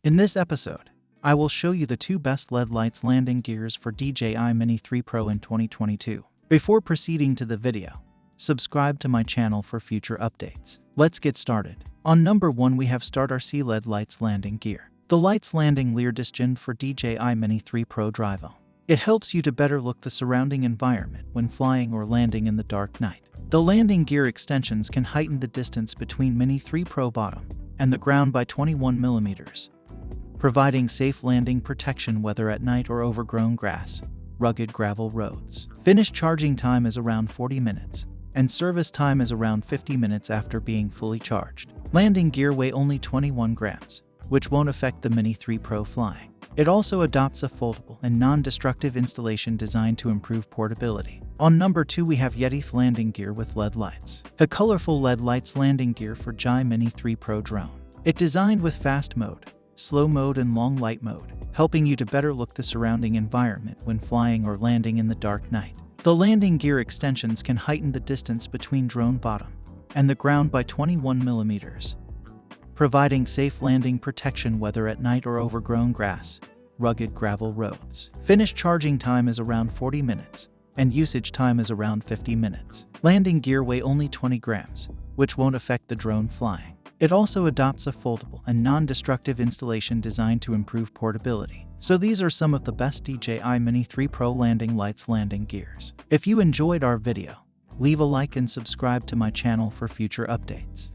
In this episode, I will show you the 2 best LED lights landing gears for DJI Mini 3 Pro in 2022. Before proceeding to the video, subscribe to my channel for future updates. Let's get started. On number 1 we have StartRC LED Lights landing gear. The lights landing gear designed for DJI Mini 3 Pro Drivo. It helps you to better look the surrounding environment when flying or landing in the dark night. The landing gear extensions can heighten the distance between Mini 3 Pro bottom and the ground by 21 millimeters, providing safe landing protection whether at night or overgrown grass, rugged gravel roads. Finished charging time is around 40 minutes, and service time is around 50 minutes after being fully charged. Landing gear weigh only 21 grams, which won't affect the Mini 3 Pro flying. It also adopts a foldable and non-destructive installation designed to improve portability. On number 2 we have Yeteeth landing gear with LED lights. The colorful LED lights landing gear for DJI Mini 3 Pro drone. It designed with fast mode, slow mode and long light mode, helping you to better look the surrounding environment when flying or landing in the dark night. The landing gear extensions can heighten the distance between drone bottom and the ground by 21 millimeters, providing safe landing protection whether at night or overgrown grass, rugged gravel roads. Finished charging time is around 40 minutes, and usage time is around 50 minutes. Landing gear weigh only 20 grams, which won't affect the drone flying. It also adopts a foldable and non-destructive installation designed to improve portability. So these are some of the best DJI Mini 3 Pro landing lights landing gears. If you enjoyed our video, leave a like and subscribe to my channel for future updates.